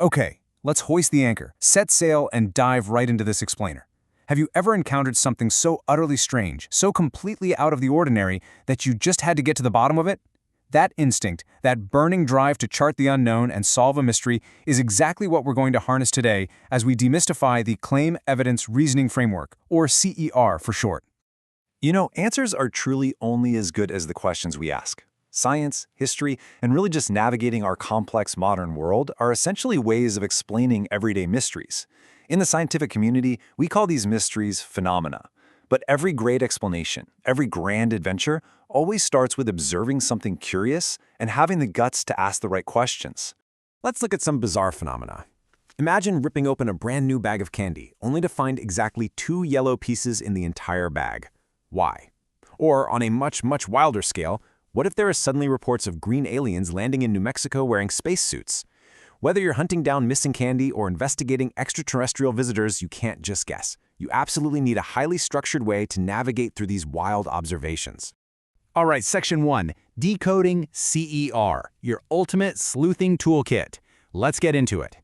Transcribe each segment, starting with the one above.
Okay, let's hoist the anchor, set sail, and dive right into this explainer. Have you ever encountered something so utterly strange, so completely out of the ordinary, that you just had to get to the bottom of it? That instinct, that burning drive to chart the unknown and solve a mystery, is exactly what we're going to harness today as we demystify the Claim Evidence Reasoning Framework, or CER for short. You know, answers are truly only as good as the questions we ask. Science, history, and really just navigating our complex modern world are essentially ways of explaining everyday mysteries. In the scientific community, we call these mysteries phenomena. But every great explanation, every grand adventure, always starts with observing something curious and having the guts to ask the right questions. Let's look at some bizarre phenomena. Imagine ripping open a brand new bag of candy, only to find exactly 2 yellow pieces in the entire bag. Why? Or, on a much wilder scale, what if there are suddenly reports of green aliens landing in New Mexico wearing spacesuits? Whether you're hunting down missing candy or investigating extraterrestrial visitors, you can't just guess. You absolutely need a highly structured way to navigate through these wild observations. All right, Section 1, Decoding CER, your ultimate sleuthing toolkit. Let's get into it.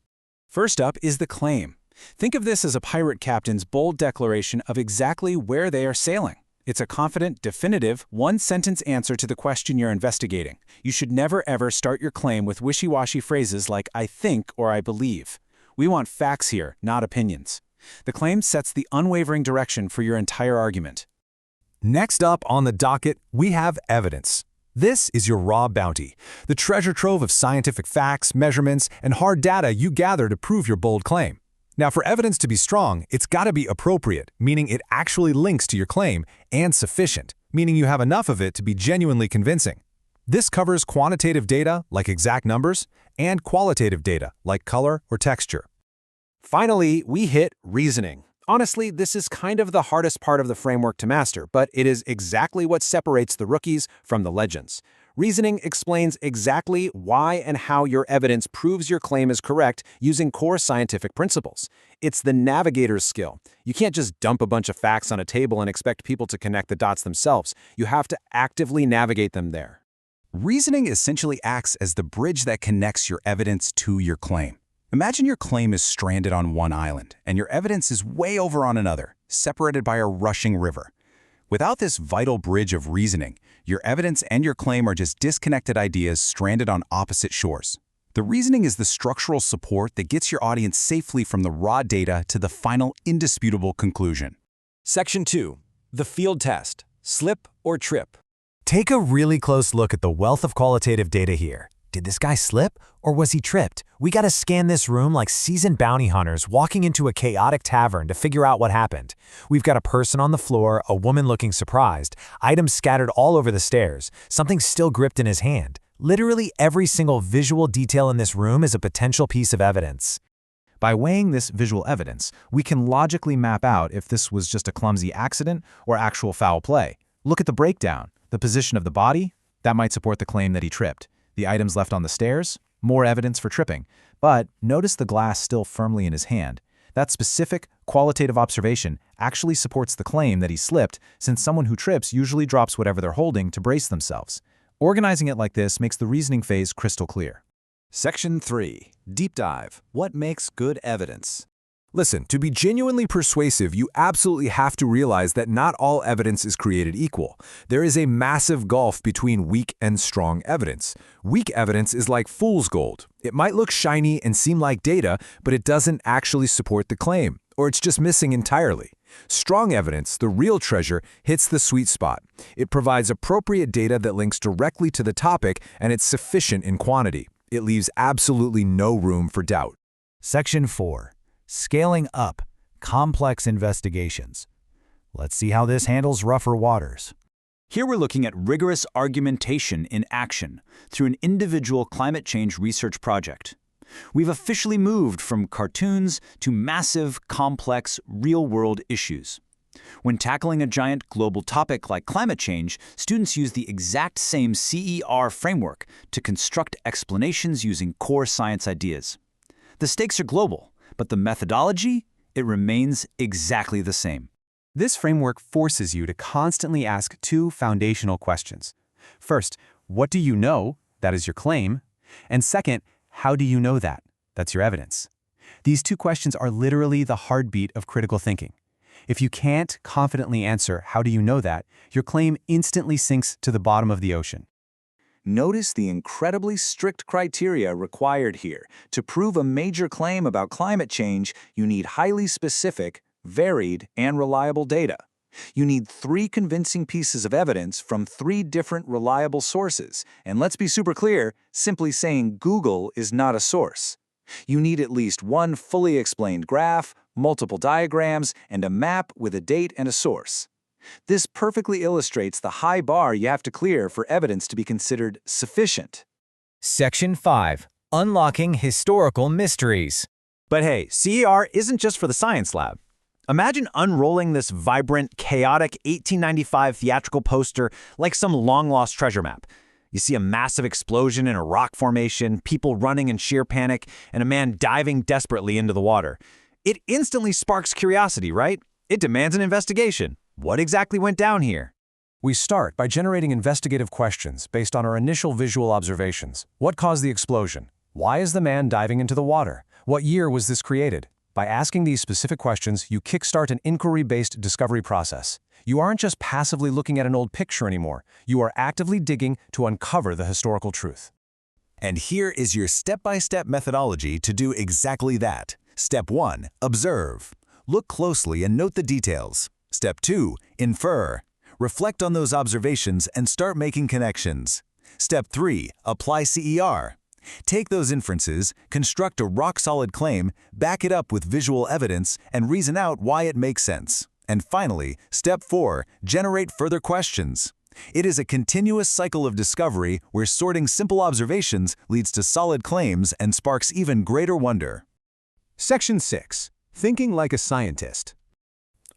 First up is the claim. Think of this as a pirate captain's bold declaration of exactly where they are sailing. It's a confident, definitive, one-sentence answer to the question you're investigating. You should never ever start your claim with wishy-washy phrases like "I think" or "I believe." We want facts here, not opinions. The claim sets the unwavering direction for your entire argument. Next up on the docket, we have evidence. This is your raw bounty, the treasure trove of scientific facts, measurements, and hard data you gather to prove your bold claim. Now, for evidence to be strong, it's got to be appropriate, meaning it actually links to your claim, and sufficient, meaning you have enough of it to be genuinely convincing. This covers quantitative data, like exact numbers, and qualitative data, like color or texture. Finally, we hit reasoning. Honestly, this is kind of the hardest part of the framework to master, but it is exactly what separates the rookies from the legends. Reasoning explains exactly why and how your evidence proves your claim is correct using core scientific principles. It's the navigator's skill. You can't just dump a bunch of facts on a table and expect people to connect the dots themselves. You have to actively navigate them there. Reasoning essentially acts as the bridge that connects your evidence to your claim. Imagine your claim is stranded on one island, and your evidence is way over on another, separated by a rushing river. Without this vital bridge of reasoning, your evidence and your claim are just disconnected ideas stranded on opposite shores. The reasoning is the structural support that gets your audience safely from the raw data to the final indisputable conclusion. Section 2. The field test. Slip or trip. Take a really close look at the wealth of qualitative data here. Did this guy slip, or was he tripped? We gotta scan this room like seasoned bounty hunters walking into a chaotic tavern to figure out what happened. We've got a person on the floor, a woman looking surprised, items scattered all over the stairs, something still gripped in his hand. Literally every single visual detail in this room is a potential piece of evidence. By weighing this visual evidence, we can logically map out if this was just a clumsy accident or actual foul play. Look at the breakdown. The position of the body, that might support the claim that he tripped. The items left on the stairs, more evidence for tripping. But notice the glass still firmly in his hand. That specific, qualitative observation actually supports the claim that he slipped, since someone who trips usually drops whatever they're holding to brace themselves. Organizing it like this makes the reasoning phase crystal clear. Section 3. Deep dive. What makes good evidence? Listen, to be genuinely persuasive, you absolutely have to realize that not all evidence is created equal. There is a massive gulf between weak and strong evidence. Weak evidence is like fool's gold. It might look shiny and seem like data, but it doesn't actually support the claim, or it's just missing entirely. Strong evidence, the real treasure, hits the sweet spot. It provides appropriate data that links directly to the topic, and it's sufficient in quantity. It leaves absolutely no room for doubt. Section 4. Scaling up complex investigations. Let's see how this handles rougher waters. Here we're looking at rigorous argumentation in action through an individual climate change research project. We've officially moved from cartoons to massive, complex, real-world issues. When tackling a giant global topic like climate change, students use the exact same CER framework to construct explanations using core science ideas. The stakes are global, but the methodology, it remains exactly the same. This framework forces you to constantly ask 2 foundational questions. First, what do you know? That is your claim. And second, how do you know that? That's your evidence. These two questions are literally the heartbeat of critical thinking. If you can't confidently answer, how do you know that, your claim instantly sinks to the bottom of the ocean. Notice the incredibly strict criteria required here. To prove a major claim about climate change, you need highly specific, varied, and reliable data. You need 3 convincing pieces of evidence from 3 different reliable sources. And let's be super clear, simply saying Google is not a source. You need at least 1 fully explained graph, multiple diagrams, and a map with a date and a source. This perfectly illustrates the high bar you have to clear for evidence to be considered sufficient. Section 5. Unlocking Historical Mysteries. But hey, CER isn't just for the science lab. Imagine unrolling this vibrant, chaotic 1895 theatrical poster like some long-lost treasure map. You see a massive explosion in a rock formation, people running in sheer panic, and a man diving desperately into the water. It instantly sparks curiosity, right? It demands an investigation. What exactly went down here? We start by generating investigative questions based on our initial visual observations. What caused the explosion? Why is the man diving into the water? What year was this created? By asking these specific questions, you kickstart an inquiry-based discovery process. You aren't just passively looking at an old picture anymore. You are actively digging to uncover the historical truth. And here is your step-by-step methodology to do exactly that. Step 1. Observe. Look closely and note the details. Step 2. Infer. Reflect on those observations and start making connections. Step 3. Apply CER. Take those inferences, construct a rock-solid claim, back it up with visual evidence, and reason out why it makes sense. And finally, Step 4. Generate further questions. It is a continuous cycle of discovery where sorting simple observations leads to solid claims and sparks even greater wonder. Section 6. Thinking like a scientist.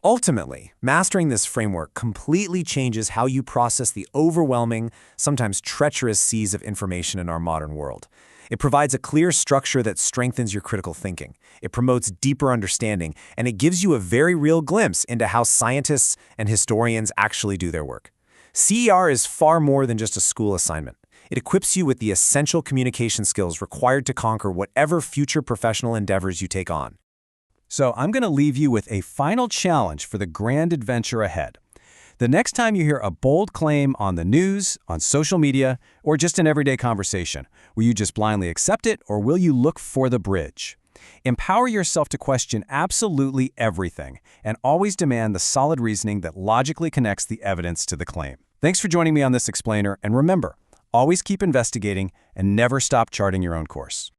Ultimately, mastering this framework completely changes how you process the overwhelming, sometimes treacherous seas of information in our modern world. It provides a clear structure that strengthens your critical thinking. It promotes deeper understanding, and it gives you a very real glimpse into how scientists and historians actually do their work. CER is far more than just a school assignment. It equips you with the essential communication skills required to conquer whatever future professional endeavors you take on. So I'm going to leave you with a final challenge for the grand adventure ahead. The next time you hear a bold claim on the news, on social media, or just an everyday conversation, will you just blindly accept it, or will you look for the bridge? Empower yourself to question absolutely everything, and always demand the solid reasoning that logically connects the evidence to the claim. Thanks for joining me on this explainer, and remember, always keep investigating and never stop charting your own course.